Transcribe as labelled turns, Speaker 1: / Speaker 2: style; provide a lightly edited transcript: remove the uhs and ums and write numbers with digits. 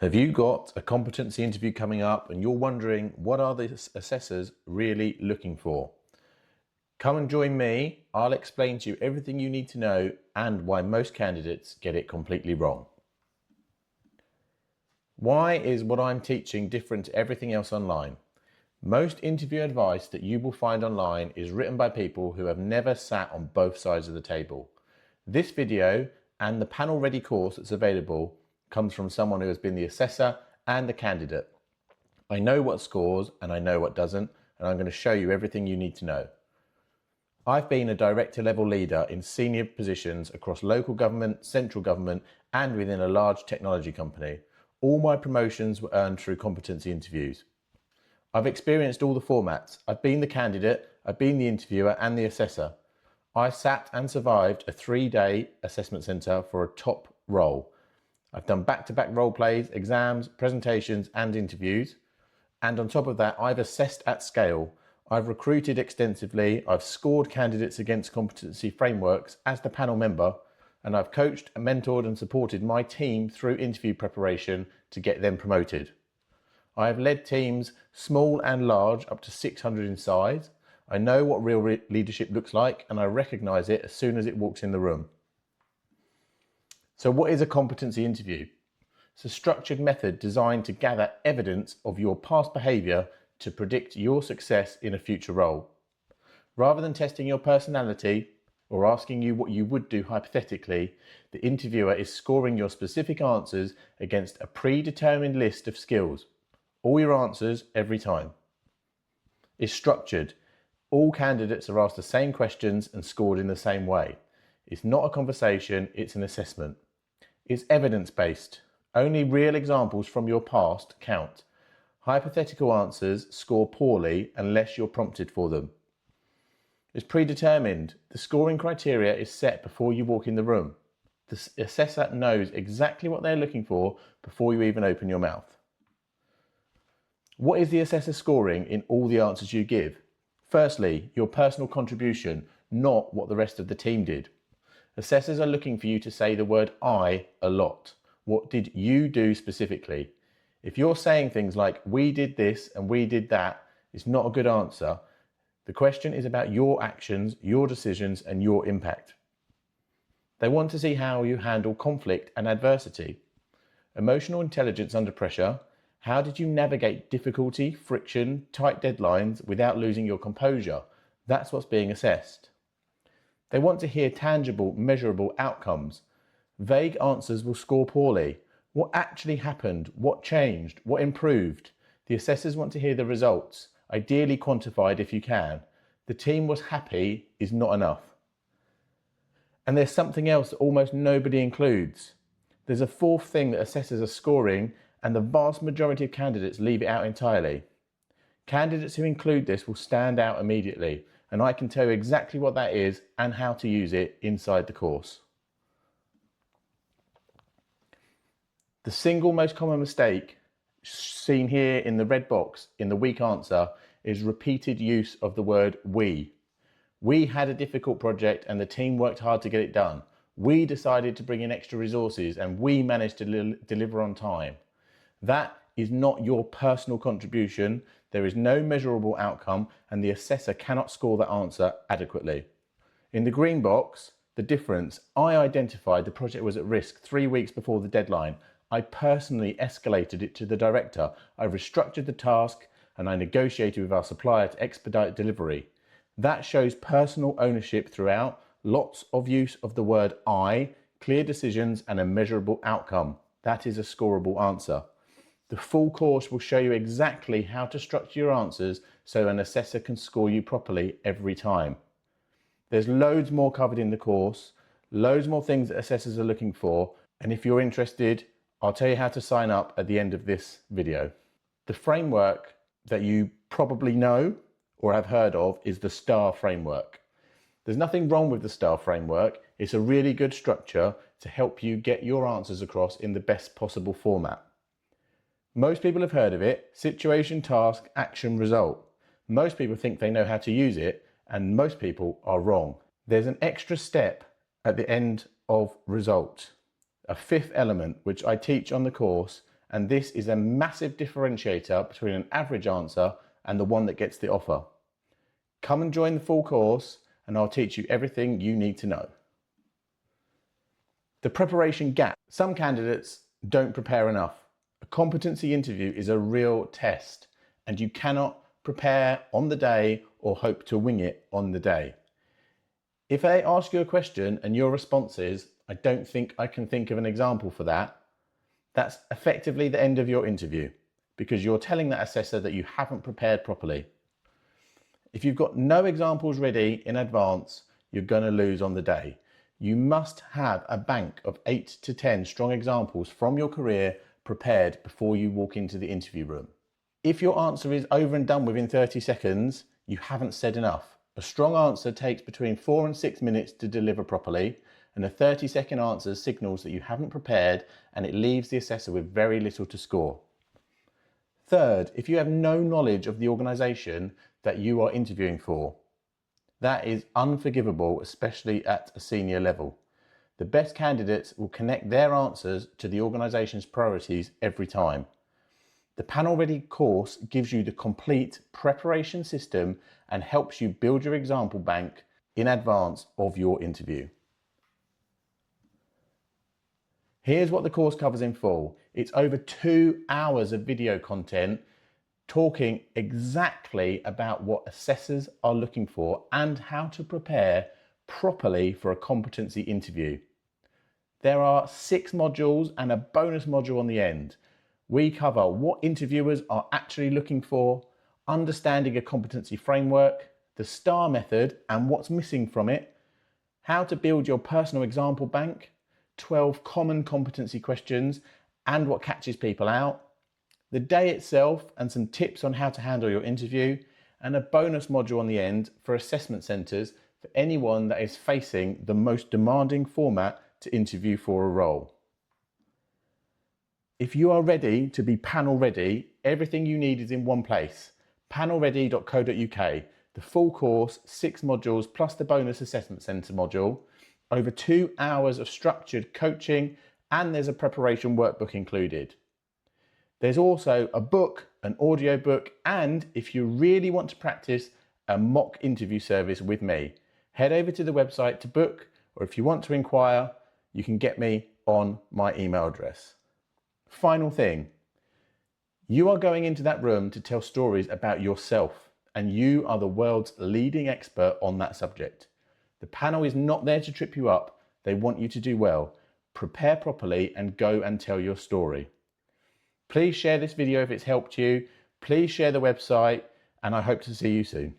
Speaker 1: Have you got a competency interview coming up and you're wondering what are the assessors really looking for? Come and join me. I'll explain to you everything you need to know and why most candidates get it completely wrong. Why is what I'm teaching different to everything else online? Most interview advice that you will find online is written by people who have never sat on both sides of the table. This video and the panel ready course that's available comes from someone who has been the assessor and the candidate. I know what scores and I know what doesn't, and I'm going to show you everything you need to know. I've been a director level leader in senior positions across local government, central government, and within a large technology company. All my promotions were earned through competency interviews. I've experienced all the formats. I've been the candidate, I've been the interviewer and the assessor. I sat and survived a 3-day assessment centre for a top role. I've done back-to-back role plays, exams, presentations and interviews. And on top of that, I've assessed at scale. I've recruited extensively, I've scored candidates against competency frameworks as the panel member, and I've coached, mentored and supported my team through interview preparation to get them promoted. I have led teams small and large up to 600 in size. I know what real leadership looks like and I recognise it as soon as it walks in the room. So what is a competency interview? It's a structured method designed to gather evidence of your past behaviour to predict your success in a future role. Rather than testing your personality or asking you what you would do hypothetically, the interviewer is scoring your specific answers against a predetermined list of skills. All your answers every time. It's structured. All candidates are asked the same questions and scored in the same way. It's not a conversation, it's an assessment. It's evidence-based. Only real examples from your past count. Hypothetical answers score poorly unless you're prompted for them. It's predetermined. The scoring criteria is set before you walk in the room. The assessor knows exactly what they're looking for before you even open your mouth. What is the assessor scoring in all the answers you give? Firstly, your personal contribution, not what the rest of the team did. Assessors are looking for you to say the word I a lot. What did you do specifically? If you're saying things like, we did this and we did that, it's not a good answer. The question is about your actions, your decisions, and your impact. They want to see how you handle conflict and adversity. Emotional intelligence under pressure. How did you navigate difficulty, friction, tight deadlines without losing your composure? That's what's being assessed. They want to hear tangible, measurable outcomes. Vague answers will score poorly. What actually happened? What changed? What improved? The assessors want to hear the results, ideally quantified if you can. The team was happy is not enough. And there's something else that almost nobody includes. There's a fourth thing that assessors are scoring, and the vast majority of candidates leave it out entirely. Candidates who include this will stand out immediately, and I can tell you exactly what that is and how to use it inside the course. The single most common mistake seen here in the red box in the weak answer is repeated use of the word we. We had a difficult project and the team worked hard to get it done. We decided to bring in extra resources and we managed to deliver on time. That is not your personal contribution. There is no measurable outcome and the assessor cannot score that answer adequately. In the green box, the difference, I identified the project was at risk 3 weeks before the deadline. I personally escalated it to the director. I restructured the task and I negotiated with our supplier to expedite delivery. That shows personal ownership throughout, lots of use of the word I, clear decisions and a measurable outcome. That is a scoreable answer. The full course will show you exactly how to structure your answers so an assessor can score you properly every time. There's loads more covered in the course, loads more things that assessors are looking for, and if you're interested, I'll tell you how to sign up at the end of this video. The framework that you probably know or have heard of is the STAR framework. There's nothing wrong with the STAR framework. It's a really good structure to help you get your answers across in the best possible format. Most people have heard of it: situation, task, action, result. Most people think they know how to use it, and most people are wrong. There's an extra step at the end of result, a fifth element which I teach on the course and this is a massive differentiator between an average answer and the one that gets the offer. Come and join the full course and I'll teach you everything you need to know. The preparation gap. Some candidates don't prepare enough. A competency interview is a real test and you cannot prepare on the day or hope to wing it on the day. If they ask you a question and your response is, I don't think I can think of an example for that, that's effectively the end of your interview because you're telling that assessor that you haven't prepared properly. If you've got no examples ready in advance, you're going to lose on the day. You must have a bank of 8 to 10 strong examples from your career prepared before you walk into the interview room. If your answer is over and done within 30 seconds, you haven't said enough. A strong answer takes between 4 and 6 minutes to deliver properly, and a 30-second answer signals that you haven't prepared and it leaves the assessor with very little to score. Third, if you have no knowledge of the organisation that you are interviewing for, that is unforgivable, especially at a senior level. The best candidates will connect their answers to the organisation's priorities every time. The Panel Ready course gives you the complete preparation system and helps you build your example bank in advance of your interview. Here's what the course covers in full. It's over 2 hours of video content talking exactly about what assessors are looking for and how to prepare properly for a competency interview. There are 6 modules and a bonus module on the end. We cover what interviewers are actually looking for, understanding a competency framework, the STAR method and what's missing from it, how to build your personal example bank, 12 common competency questions and what catches people out, the day itself and some tips on how to handle your interview, and a bonus module on the end for assessment centres for anyone that is facing the most demanding format to interview for a role. If you are ready to be panel ready, everything you need is in one place, panelready.co.uk. The full course, 6 modules plus the bonus assessment centre module, over 2 hours of structured coaching, and there's a preparation workbook included. There's also a book, an audio book, and if you really want to practice, a mock interview service with me. Head over to the website to book, or if you want to inquire, you can get me on my email address. Final thing, you are going into that room to tell stories about yourself, and you are the world's leading expert on that subject. The panel is not there to trip you up. They want you to do well. Prepare properly and go and tell your story. Please share this video if it's helped you. Please share the website and I hope to see you soon.